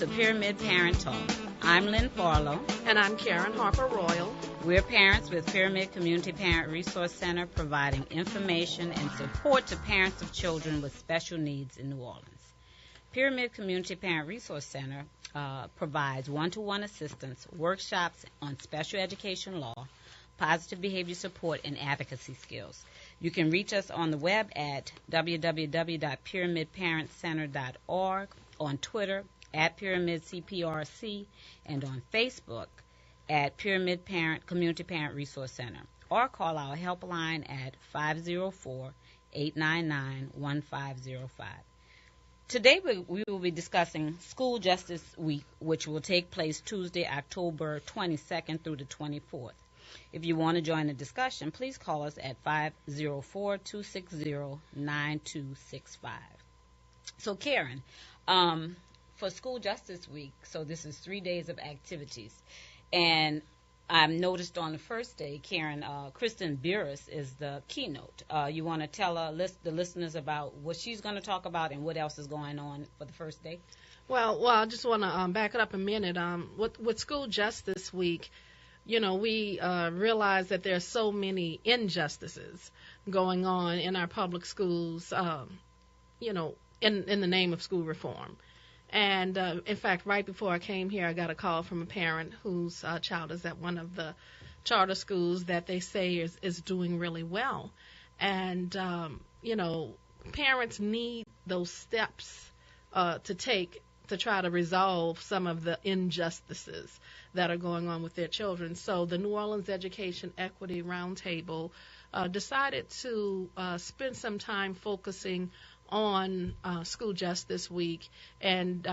to Pyramid Parent Talk. I'm Lynn Farlow. And I'm Karen Harper Royal. We're parents with Pyramid Community Parent Resource Center, providing information and support to parents of children with special needs in New Orleans. Pyramid Community Parent Resource Center provides one-to-one assistance, workshops on special education law, positive behavior support, and advocacy skills. You can reach us on the web at www.pyramidparentcenter.org, on Twitter at PyramidCPRC, and on Facebook at Pyramid Community Parent Resource Center, or call our helpline at 504-899-1505. Today we will be discussing School Justice Week, which will take place Tuesday, October 22nd through the 24th. If you want to join the discussion, please call us at 504-260-9265. So, Karen, for School Justice Week, so this is 3 days of activities, and I noticed on the first day, Karen, Kristen Buras is the keynote. You want to tell the listeners about what she's going to talk about and what else is going on for the first day? Well, I just want to back it up a minute. With School Justice Week, we realize that there are so many injustices going on in our public schools, in the name of school reform. And, in fact, right before I came here, I got a call from a parent whose child is at one of the charter schools that they say is doing really well. And, parents need those steps to take to try to resolve some of the injustices that are going on with their children. So the New Orleans Education Equity Roundtable decided to spend some time focusing on School Justice Week and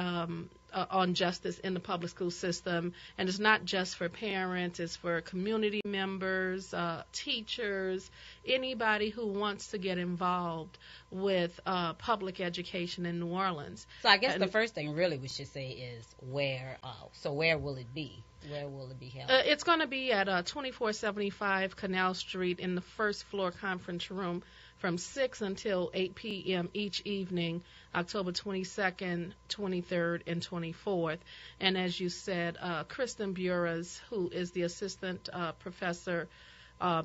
on justice in the public school system. And it's not just for parents, it's for community members, teachers, anybody who wants to get involved with public education in New Orleans. So I guess the first thing really we should say is where will it be? Where will it be held? It's going to be at 2475 Canal Street in the first floor conference room from 6 until 8 p.m. each evening, October 22nd, 23rd, and 24th. And as you said, Kristen Buras, who is the assistant professor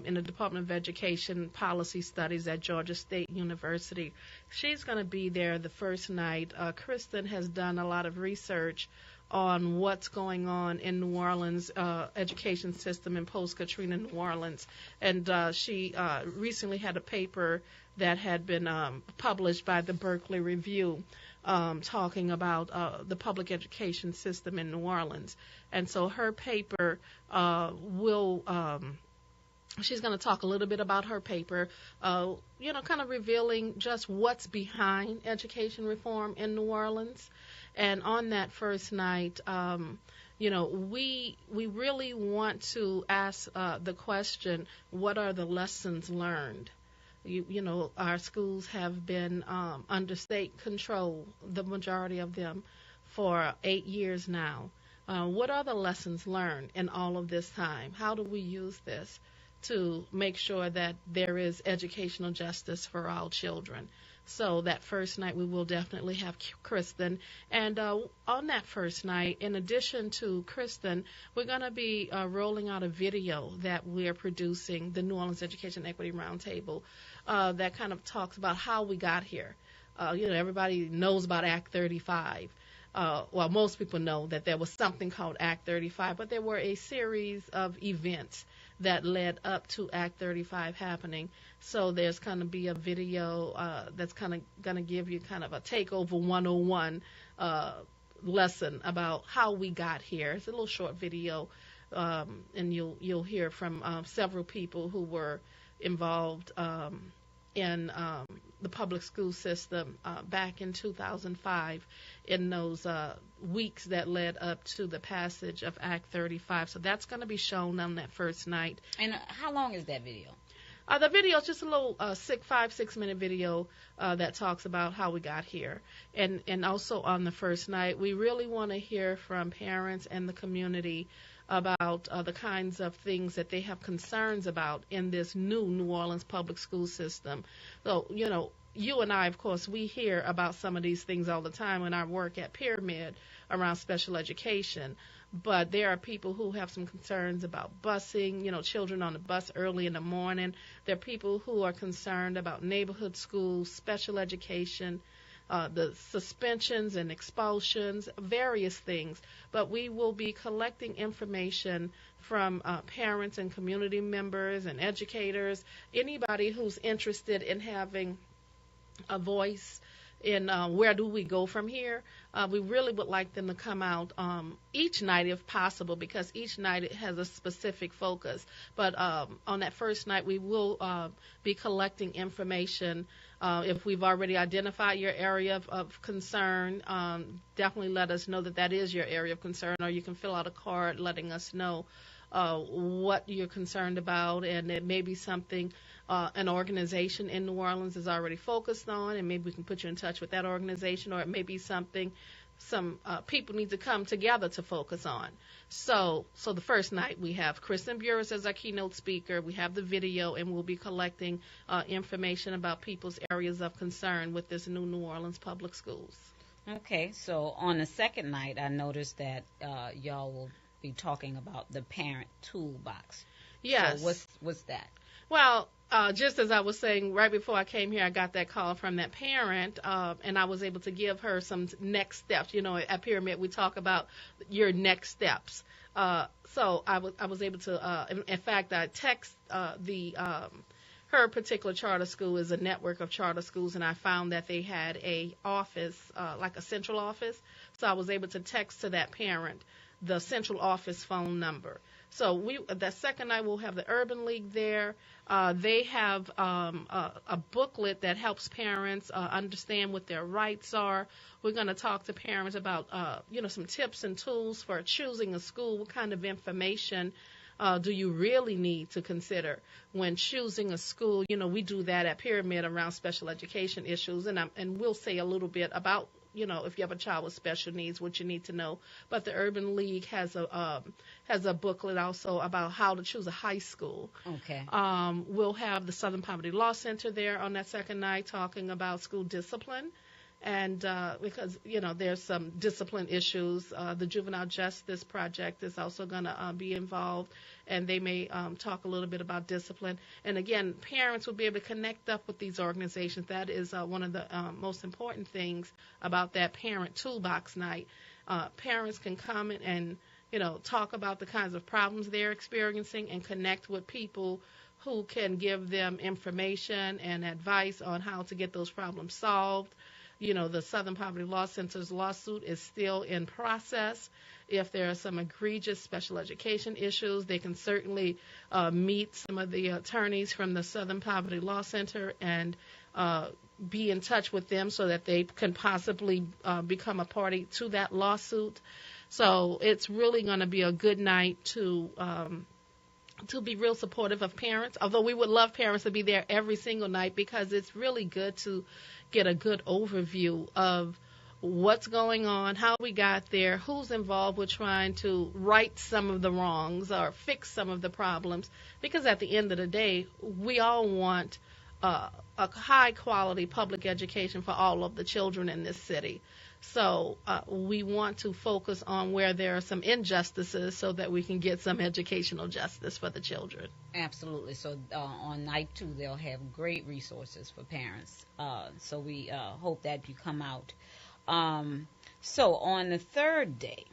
in the Department of Education Policy Studies at Georgia State University, she's going to be there the first night. Kristen has done a lot of research on what's going on in New Orleans education system in post-Katrina New Orleans. And she recently had a paper that had been published by the Berkeley Review talking about the public education system in New Orleans. And so her paper she's going to talk a little bit about her paper, kind of revealing just what's behind education reform in New Orleans. And on that first night, we really want to ask the question, what are the lessons learned? Our schools have been under state control, the majority of them, for 8 years now. What are the lessons learned in all of this time? How do we use this to make sure that there is educational justice for all children? So that first night we will definitely have Kristen. And on that first night, in addition to Kristen, we're going to be rolling out a video that we're producing, the New Orleans Education Equity Roundtable, that kind of talks about how we got here. Everybody knows about Act 35. Well, most people know that there was something called Act 35, but there were a series of events that led up to Act 35 happening. So there's going to be a video that's kind of going to give you kind of a takeover 101 lesson about how we got here. It's a little short video, and you'll hear from several people who were involved in the public school system back in 2005 in those weeks that led up to the passage of Act 35. So that's going to be shown on that first night. And how long is that video? The video is just a little 5-6 minute video that talks about how we got here. And also on the first night, we really want to hear from parents and the community about the kinds of things that they have concerns about in this new New Orleans public school system. So, you and I, of course, we hear about some of these things all the time in our work at Pyramid, around special education. But there are people who have some concerns about busing, children on the bus early in the morning. There are people who are concerned about neighborhood schools, special education, the suspensions and expulsions, various things. But we will be collecting information from parents and community members and educators, anybody who's interested in having a voice in where do we go from here. We really would like them to come out each night if possible, because each night it has a specific focus. But on that first night, we will be collecting information. If we've already identified your area of concern, definitely let us know that is your area of concern, or you can fill out a card letting us know what you're concerned about, and it may be something an organization in New Orleans is already focused on, and maybe we can put you in touch with that organization, or it may be something some people need to come together to focus on. So the first night we have Kristen Buras as our keynote speaker. We have the video, and we'll be collecting information about people's areas of concern with this new New Orleans public schools. Okay, so on the second night, I noticed that y'all will be talking about the parent toolbox. Yes. So what's that? Well, just as I was saying, right before I came here, I got that call from that parent, and I was able to give her some next steps. At Pyramid, we talk about your next steps. So I was able to, in fact, I text her particular charter school is a network of charter schools, and I found that they had a office, like a central office. So I was able to text to that parent the central office phone number. So that second night we'll have the Urban League there. They have a booklet that helps parents understand what their rights are. We're going to talk to parents about some tips and tools for choosing a school. What kind of information do you really need to consider when choosing a school? We do that at Pyramid around special education issues, and we'll say a little bit about if you have a child with special needs, what you need to know. But the Urban League has a booklet also about how to choose a high school. Okay. We'll have the Southern Poverty Law Center there on that second night talking about school discipline. And because, there's some discipline issues, the Juvenile Justice Project is also going to be involved, and they may talk a little bit about discipline. And, again, parents will be able to connect up with these organizations. That is one of the most important things about that parent toolbox night. Parents can come and, talk about the kinds of problems they're experiencing and connect with people who can give them information and advice on how to get those problems solved. The Southern Poverty Law Center's lawsuit is still in process. If there are some egregious special education issues, they can certainly meet some of the attorneys from the Southern Poverty Law Center and be in touch with them so that they can possibly become a party to that lawsuit. So it's really going to be a good night to be real supportive of parents, although we would love parents to be there every single night, because it's really good to get a good overview of what's going on, how we got there, who's involved with trying to right some of the wrongs or fix some of the problems, because at the end of the day, we all want a high-quality public education for all of the children in this city. So we want to focus on where there are some injustices so that we can get some educational justice for the children. Absolutely. So on night 2, they'll have great resources for parents. So we hope that you come out. So on the third day,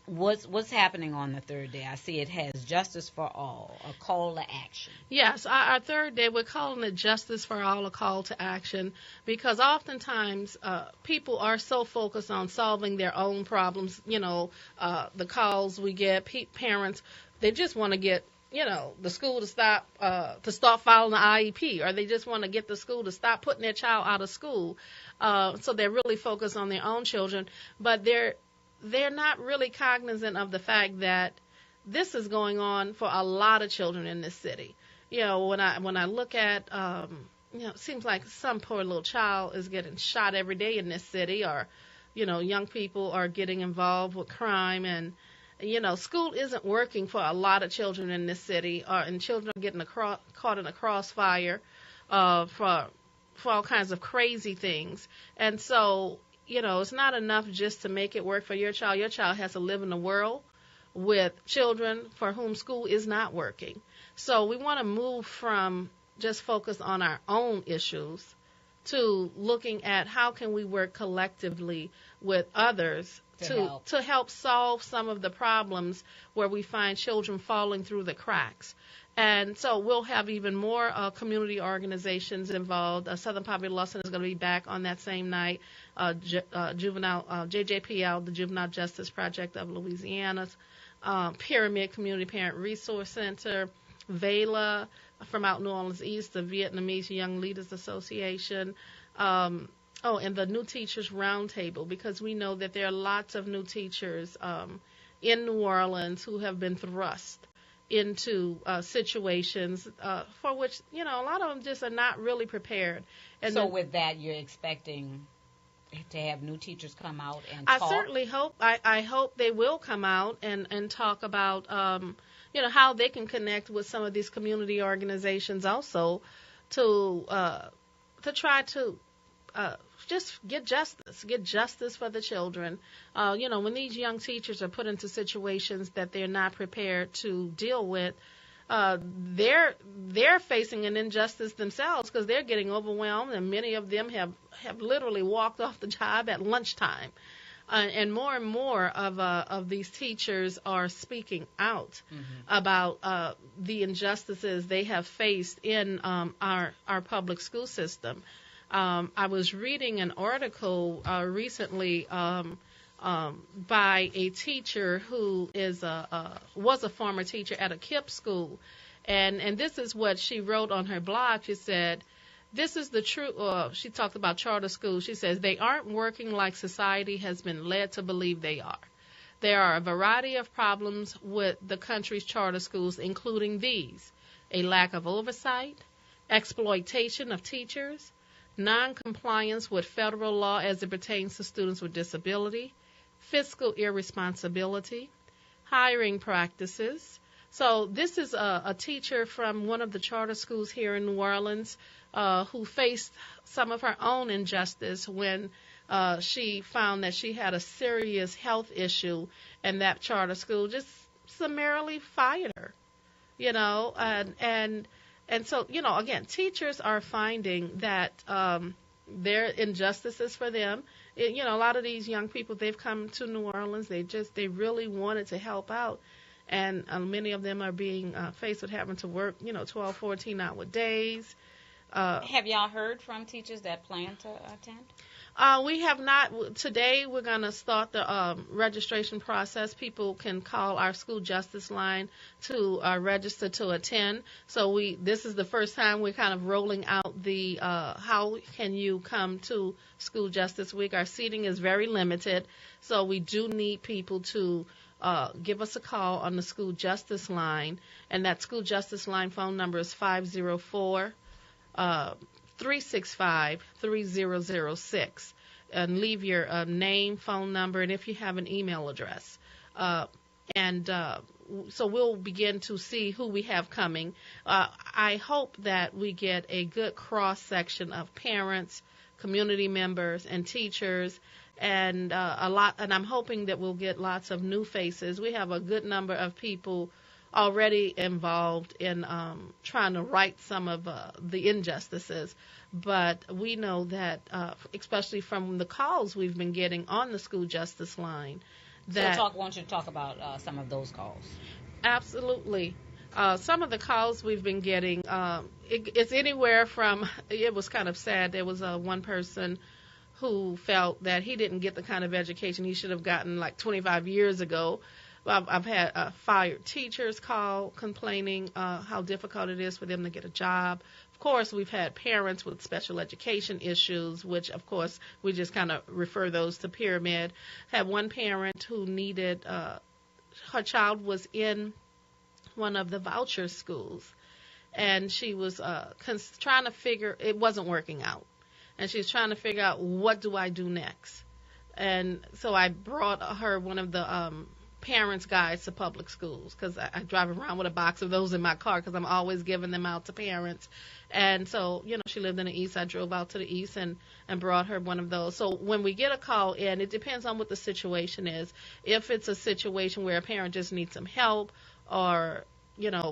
what's happening on the third day? I see it has Justice for All, a call to action. Yes, our third day, we're calling it Justice for All, a call to action, because oftentimes people are so focused on solving their own problems. The calls we get, parents, they just want to get the school to start following the IEP, or they just want to get the school to stop putting their child out of school. So they're really focused on their own children, but they're not really cognizant of the fact that this is going on for a lot of children in this city. When I look at, it seems like some poor little child is getting shot every day in this city, or, young people are getting involved with crime, and, school isn't working for a lot of children in this city, and children are getting caught in a crossfire for all kinds of crazy things. And so, it's not enough just to make it work for your child. Your child has to live in a world with children for whom school is not working. So we want to move from just focus on our own issues to looking at how can we work collectively with others to help solve some of the problems where we find children falling through the cracks. And so we'll have even more community organizations involved. Southern Poverty Law Center is going to be back on that same night. JJPL, the Juvenile Justice Project of Louisiana, Pyramid Community Parent Resource Center, VAYLA from out New Orleans East, the Vietnamese Young Leaders Association, and the New Teachers Roundtable, because we know that there are lots of new teachers in New Orleans who have been thrust into situations for which, a lot of them just are not really prepared. And so with that, you're expecting to have new teachers come out and talk? I certainly hope. I hope they will come out and talk about, how they can connect with some of these community organizations also to try to just get justice for the children. When these young teachers are put into situations that they're not prepared to deal with, they're facing an injustice themselves because they're getting overwhelmed, and many of them have literally walked off the job at lunchtime. And more of these teachers are speaking out about the injustices they have faced in our public school system. I was reading an article recently by a teacher who was a former teacher at a KIPP school, and this is what she wrote on her blog. She said, "This is the truth." She talked about charter schools. She says they aren't working like society has been led to believe they are. There are a variety of problems with the country's charter schools, including these: a lack of oversight, exploitation of teachers, non-compliance with federal law as it pertains to students with disability, fiscal irresponsibility, hiring practices. So this is a teacher from one of the charter schools here in New Orleans who faced some of her own injustice when she found that she had a serious health issue, and that charter school just summarily fired her, and so, again, teachers are finding that there are injustices for them. A lot of these young people, they've come to New Orleans. They really wanted to help out. And many of them are being faced with having to work, 12, 14-hour days. Have y'all heard from teachers that plan to attend? We have not. Today we're going to start the registration process. People can call our school justice line to register to attend. So this is the first time we're kind of rolling out the how can you come to School Justice Week. Our seating is very limited, so we do need people to give us a call on the school justice line, and that school justice line phone number is 504 365-3006, and leave your name, phone number, and if you have an email address. So we'll begin to see who we have coming. I hope that we get a good cross-section of parents, community members, and teachers, and I'm hoping that we'll get lots of new faces. We have a good number of people already involved in trying to right some of the injustices. But we know that, especially from the calls we've been getting on the school justice line, that... So I want you to talk about some of those calls. Absolutely. Some of the calls we've been getting, it's anywhere from... It was kind of sad. There was one person who felt that he didn't get the kind of education he should have gotten like 25 years ago. I've had fired teachers call complaining how difficult it is for them to get a job. Of course, we've had parents with special education issues, which, of course, we just kind of refer those to Pyramid. Had one parent who needed, her child was in one of the voucher schools, and she was trying to figure, it wasn't working out, and she was trying to figure out, what do I do next? And so I brought her one of the parents' guides to public schools, because I drive around with a box of those in my car because I'm always giving them out to parents. And so, she lived in the East. I drove out to the East and brought her one of those. So when we get a call in, it depends on what the situation is. If it's a situation where a parent just needs some help, or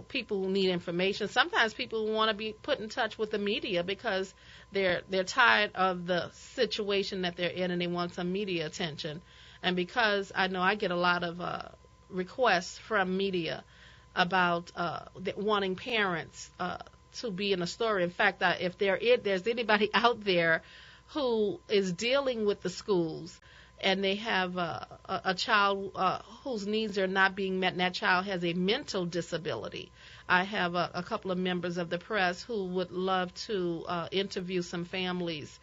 people who need information. Sometimes people want to be put in touch with the media because they're tired of the situation that they're in and they want some media attention. And because I know I get a lot of requests from media about wanting parents to be in a story. In fact, if there's anybody out there who is dealing with the schools and they have a child whose needs are not being met, and that child has a mental disability, I have a couple of members of the press who would love to interview some families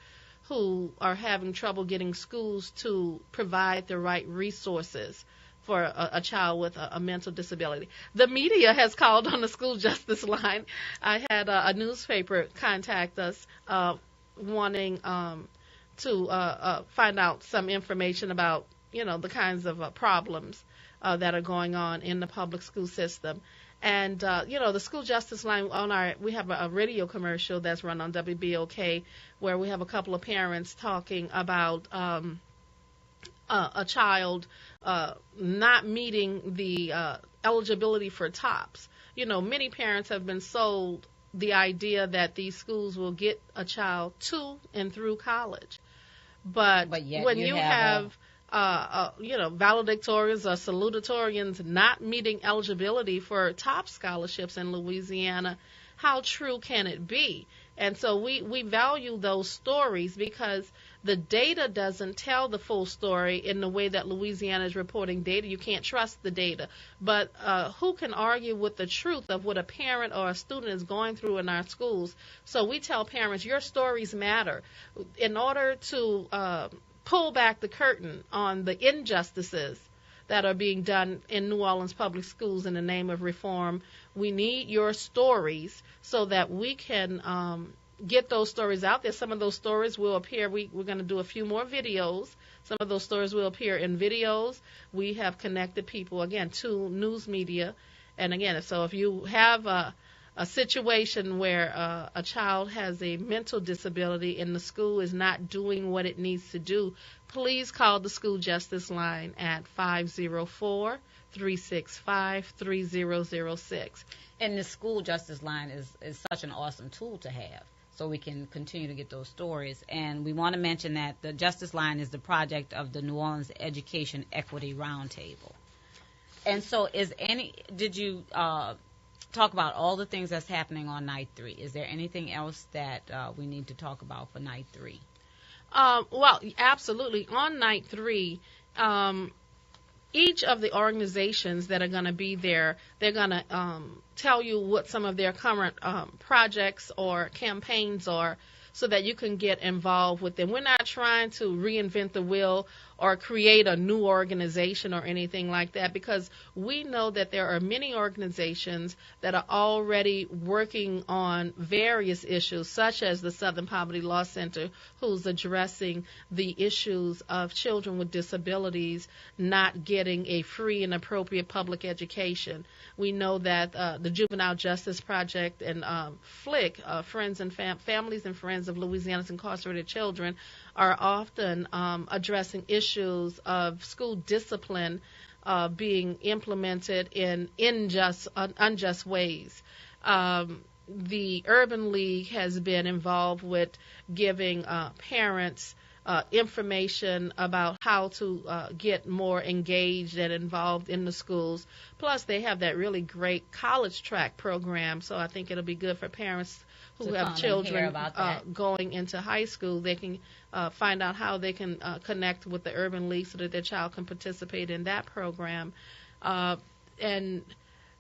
who are having trouble getting schools to provide the right resources for a child with a mental disability. The media has called on the school justice line. I had a newspaper contact us wanting to find out some information about, the kinds of problems that are going on in the public school system. And, the school justice line, we have a radio commercial that's run on WBOK where we have a couple of parents talking about a child not meeting the eligibility for TOPS. Many parents have been sold the idea that these schools will get a child to and through college. But yet when you have valedictorians or salutatorians not meeting eligibility for top scholarships in Louisiana, how true can it be? And so we value those stories because the data doesn't tell the full story in the way that Louisiana is reporting data. You can't trust the data. But who can argue with the truth of what a parent or a student is going through in our schools? So we tell parents, your stories matter. In order to pull back the curtain on the injustices that are being done in New Orleans public schools in the name of reform, we need your stories so that we can get those stories out there. Some of those stories will appear. We're going to do a few more videos. Some of those stories will appear in videos. We have connected people, again, to news media. And again, so if you have a situation where a child has a mental disability and the school is not doing what it needs to do, please call the school justice line at 504-365-3006. And the school justice line is such an awesome tool to have, so we can continue to get those stories. And we want to mention that the Justice Line is the project of the New Orleans Education Equity Roundtable. And so did you talk about all the things that's happening on night 3? Is there anything else that we need to talk about for night 3? Well, absolutely. On night 3, each of the organizations that are going to be there, they're going to tell you what some of their current projects or campaigns are so that you can get involved with them. We're not trying to reinvent the wheel or create a new organization or anything like that, because we know that there are many organizations that are already working on various issues, such as the Southern Poverty Law Center, who's addressing the issues of children with disabilities not getting a free and appropriate public education. We know that the Juvenile Justice Project and FLIC, Friends and Families and Friends of Louisiana's Incarcerated Children, are often addressing issues of school discipline being implemented in unjust ways. The Urban League has been involved with giving parents information about how to get more engaged and involved in the schools. Plus, they have that really great college track program, so I think it'll be good for parents who have children going into high school. They can find out how they can connect with the Urban League so that their child can participate in that program. And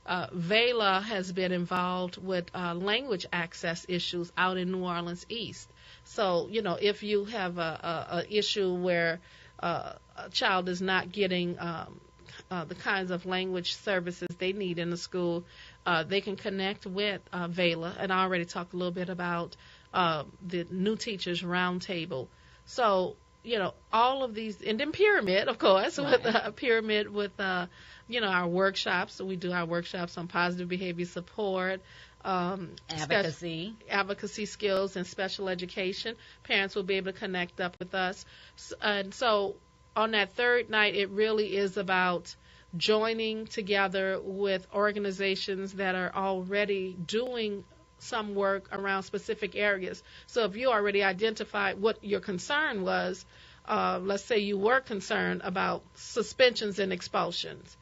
VAYLA has been involved with language access issues out in New Orleans East. So, if you have a issue where a child is not getting the kinds of language services they need in the school, they can connect with VAYLA. And I already talked a little bit about the new Teachers Roundtable. So all of these, and then Pyramid, of course, Right. with Pyramid with, our workshops. So we do our workshops on positive behavior support, advocacy skills, and special education. Parents will be able to connect up with us. And so on that third night, it really is about joining together with organizations that are already doing some work around specific areas. So if you already identified what your concern was, let's say you were concerned about suspensions and expulsions,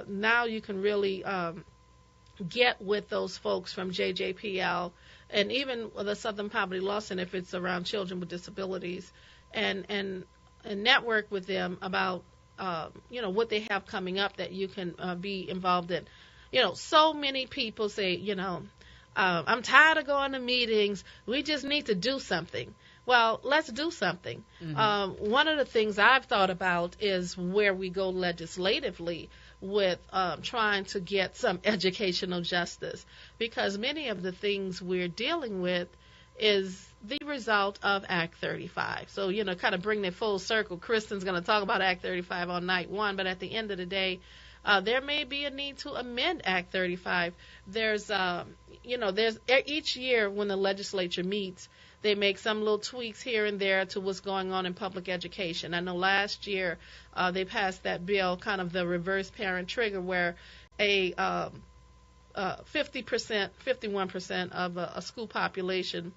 now you can really get with those folks from JJPL and even the Southern Poverty Law Center if it's around children with disabilities, and network with them about what they have coming up that you can be involved in. So many people say, I'm tired of going to meetings. We just need to do something. Well, let's do something. Mm-hmm. One of the things I've thought about is where we go legislatively with trying to get some educational justice, because many of the things we're dealing with is the result of Act 35. So, kind of bring it full circle. Kristen's going to talk about Act 35 on night one, but at the end of the day, there may be a need to amend Act 35. There's each year when the legislature meets, they make some little tweaks here and there to what's going on in public education. I know last year they passed that bill, kind of the reverse parent trigger, where a 51% of a school population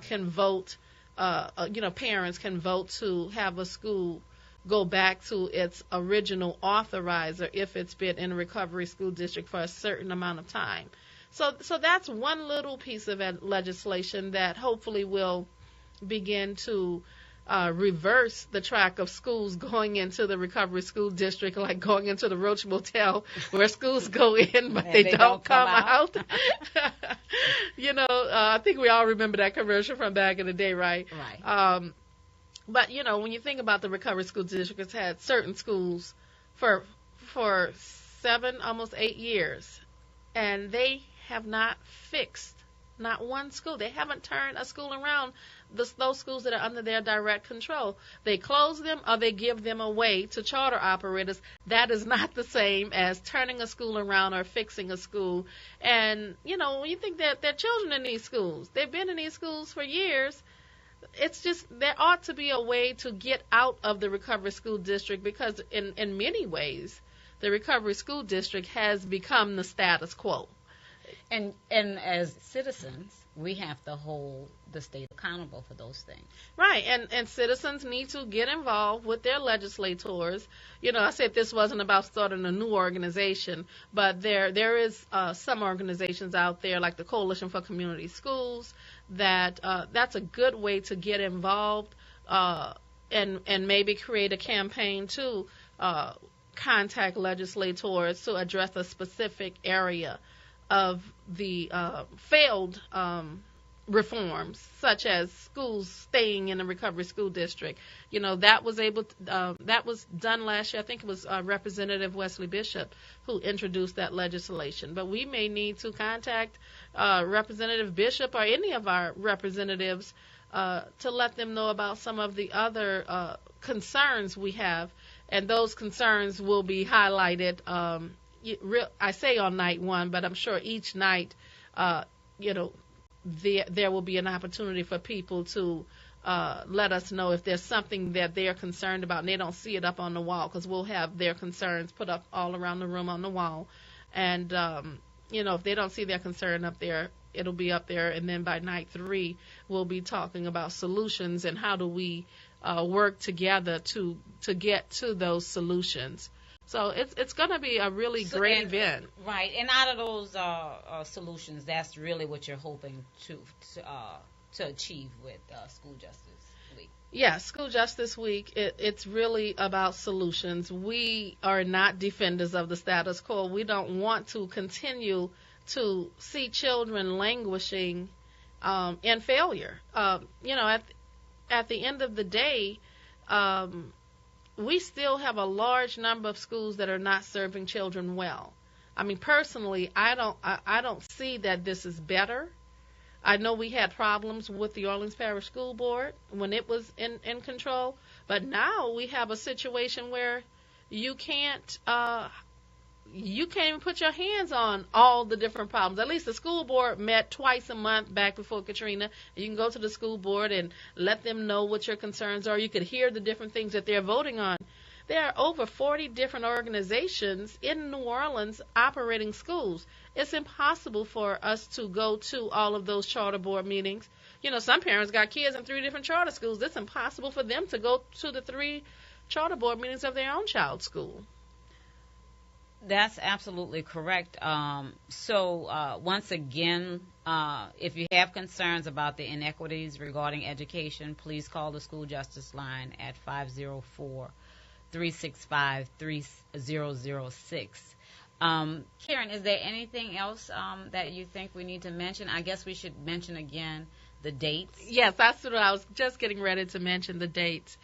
can vote. Parents can vote to have a school go back to its original authorizer if it's been in a recovery school district for a certain amount of time. So that's one little piece of legislation that hopefully will begin to reverse the track of schools going into the recovery school district, like going into the Roach Motel, where schools go in but they don't come out. I think we all remember that commercial from back in the day, right? Right. But when you think about the recovery school district, it's had certain schools for 7, almost 8 years, and they have not fixed not one school. They haven't turned a school around, those schools that are under their direct control. They close them or they give them away to charter operators. That is not the same as turning a school around or fixing a school. And, when you think that there are children in these schools, they've been in these schools for years, it's just there ought to be a way to get out of the recovery school district, because in many ways the recovery school district has become the status quo. And as citizens, we have to hold the state accountable for those things. Right, and citizens need to get involved with their legislators. I said this wasn't about starting a new organization, but there is some organizations out there like the Coalition for Community Schools that's a good way to get involved and maybe create a campaign to contact legislators to address a specific area of the failed reforms, such as schools staying in the recovery school district. That was done last year. I think it was Representative Wesley Bishop who introduced that legislation. But we may need to contact Representative Bishop or any of our representatives to let them know about some of the other concerns we have, and those concerns will be highlighted. I say on night one, but I'm sure each night, there will be an opportunity for people to let us know if there's something that they're concerned about and they don't see it up on the wall, because we'll have their concerns put up all around the room on the wall. And, if they don't see their concern up there, it'll be up there. And then by night 3, we'll be talking about solutions and how do we work together to get to those solutions. So it's going to be a really great event. Right, and out of those solutions, that's really what you're hoping to achieve with School Justice Week. Yeah, School Justice Week, it's really about solutions. We are not defenders of the status quo. We don't want to continue to see children languishing in failure. At the end of the day, we still have a large number of schools that are not serving children well. I mean, personally, I don't see that this is better. I know we had problems with the Orleans Parish School Board when it was in control, but now we have a situation where you can't even put your hands on all the different problems. At least the school board met twice a month back before Katrina. You can go to the school board and let them know what your concerns are. You could hear the different things that they're voting on. There are over 40 different organizations in New Orleans operating schools. It's impossible for us to go to all of those charter board meetings. You know, some parents got kids in 3 different charter schools. It's impossible for them to go to the 3 charter board meetings of their own child's school. That's absolutely correct. Once again, if you have concerns about the inequities regarding education, please call the School Justice Line at 504-365-3006. Karen, is there anything else that you think we need to mention? I guess we should mention again the dates. Yes, that's what I was just getting ready to mention, the dates.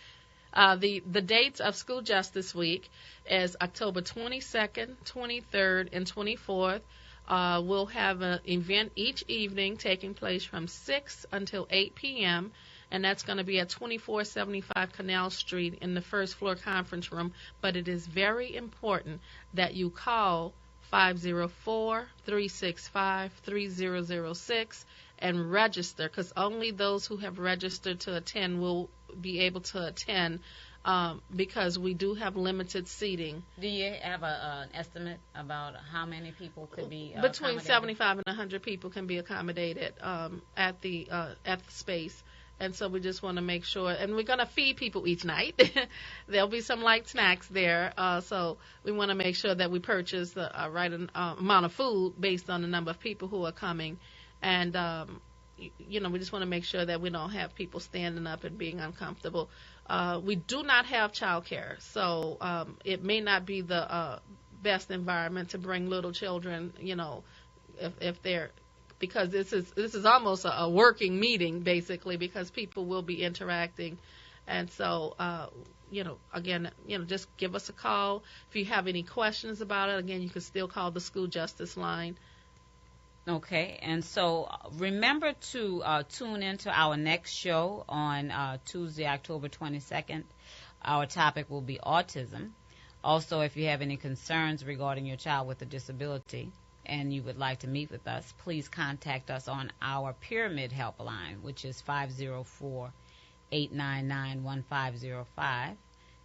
The dates of School Justice Week is October 22nd, 23rd, and 24th. We'll have an event each evening taking place from 6 until 8 p.m., and that's going to be at 2475 Canal Street in the first floor conference room. But it is very important that you call 504-365-3006 and register, because only those who have registered to attend will be able to attend, because we do have limited seating. Do you have an estimate about how many people could be Between 75 and 100 people can be accommodated at the space. And so we just want to make sure, and we're going to feed people each night. There'll be some light snacks there, so we want to make sure that we purchase the right amount of food based on the number of people who are coming. And, we just want to make sure that we don't have people standing up and being uncomfortable. We do not have childcare, so it may not be the best environment to bring little children, if they're, because this is almost a working meeting, basically, because people will be interacting. And so, again, just give us a call. If you have any questions about it, again, you can still call the School Justice Line. Okay, and so remember to tune into our next show on Tuesday, October 22nd. Our topic will be autism. Also, if you have any concerns regarding your child with a disability and you would like to meet with us, please contact us on our Pyramid Helpline, which is 504-899-1505.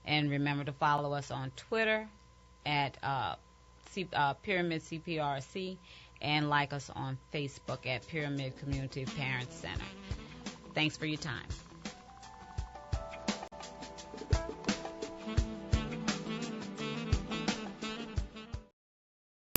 And remember to follow us on Twitter at Pyramid CPRC, and like us on Facebook at Pyramid Community Parent Center. Thanks for your time.